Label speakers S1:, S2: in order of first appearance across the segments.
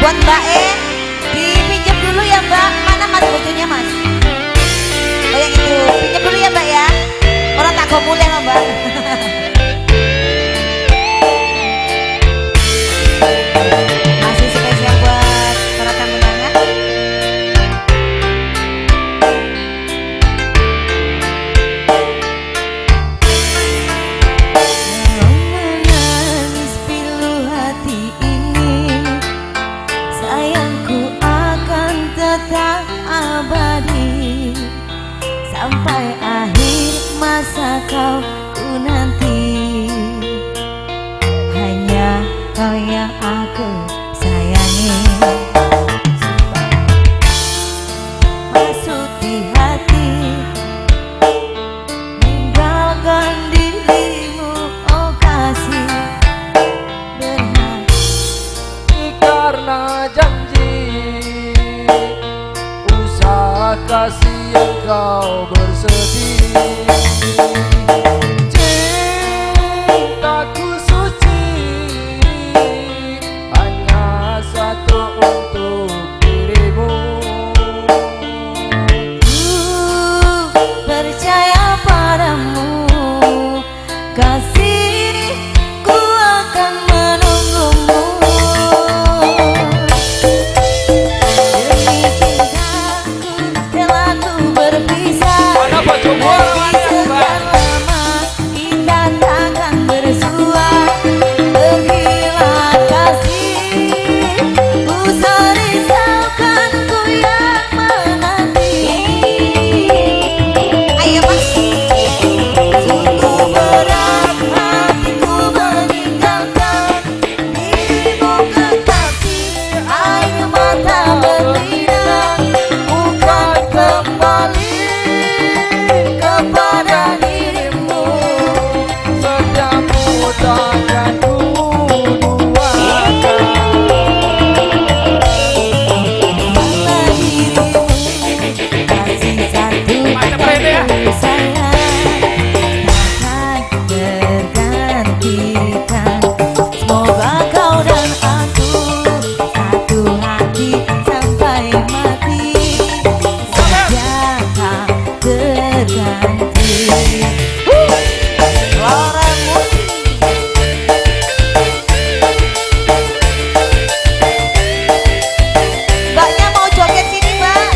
S1: buat Mbak E dipinjam dulu ya Mbak. Mana Mas bojonya Mas? Oh yang itu pinjam dulu ya Mbak ya. Orang tak gomulnya loh Mbak. Masih spesial buat para tamu undangan.
S2: Menangis pilu hati ini, sayangku akan tetap abadi sampai akhir masa kau ku nanti. Hanya kau yang aku sayangi. Masuk di hati, meninggalkan dirimu, oh kasih berhati.
S3: Karena janji usaha kasih yang kau bersedih. Cintaku suci hanya satu untuk dirimu.
S2: Ku percaya padamu, kasih, ku akan menunggumu. Demi cintaku telah ku berpisah.
S3: Mana Pak Joko?
S2: Sekian lama kita takkan bersua. Pergilah kasih, ku risaukan ku yang menanti.
S1: Ayo Mas.
S2: Sungguh berat hatiku meninggalkan dirimu kekasih, air mata berlinang, bukan kembali kepada dirimu.
S3: Setiamu takkan ku duakan.
S2: Kata dirimu, kasih satu aku sayang, takkan tergantikan. Semoga kau dan aku satu hati sampai mati, saja tak terganti. Laura Muti.
S1: Mbaknya mau joget sini Mbak.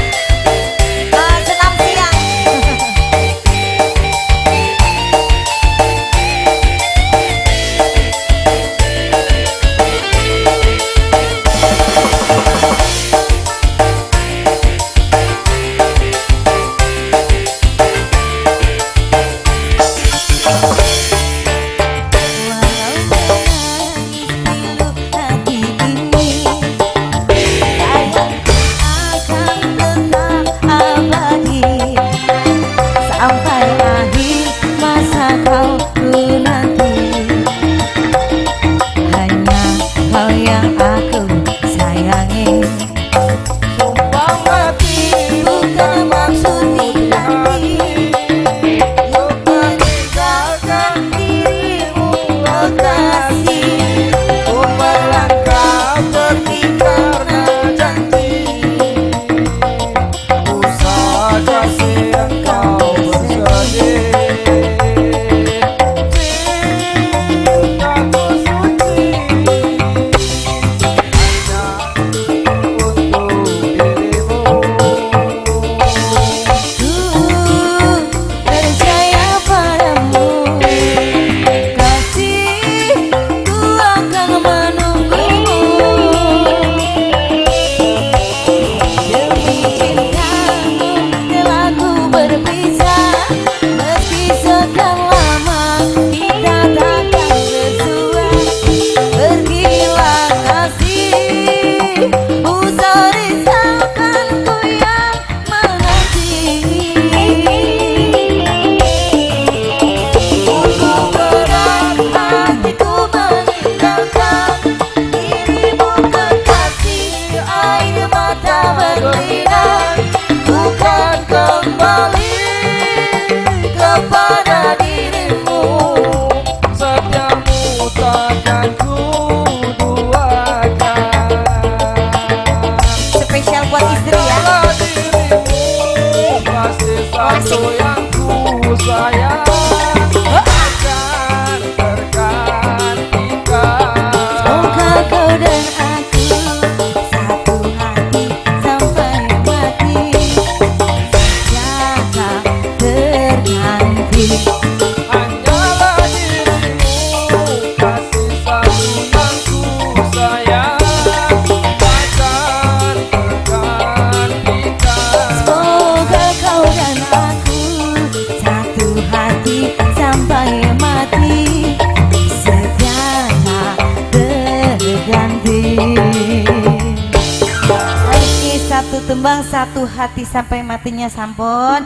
S1: Senam siang.
S2: Sampai akhir masa kau ku nanti. Hanya kau yang aku sayangi.
S3: Sumpah mati
S2: Bukan maksud di hati untuk meninggalkan dirimu, oh kasih.
S3: ku melangkah pergi karena janji usaha kasih yang kau bersedih. Cintaku suci hanya untuk dirimu.
S2: Ku percaya padamu, kasih, ku akan menunggumu. Demi cintamu telah ku berpisah. Meski sekian lama kita takkan bersua. Pergilah kasih, usah risaukan ku yang menanti. Sungguh berat hatiku meninggalkan dirimu kekasih, air mata berlinang, bukan kembali kepada dirimu.
S3: Setiamu takkan ku duakan. yang ku sayang akan tergantikan.
S2: Semoga kau dan aku satu hati sampai mati, jaga terganti.
S3: Hanyalah dirimu kasih satu yang ku sayang akan tergantikan.
S2: Semoga kau dan aku satu hati sampai mati, sejahtera berganti. Iki satu tembang satu hati sampai matinya sampun.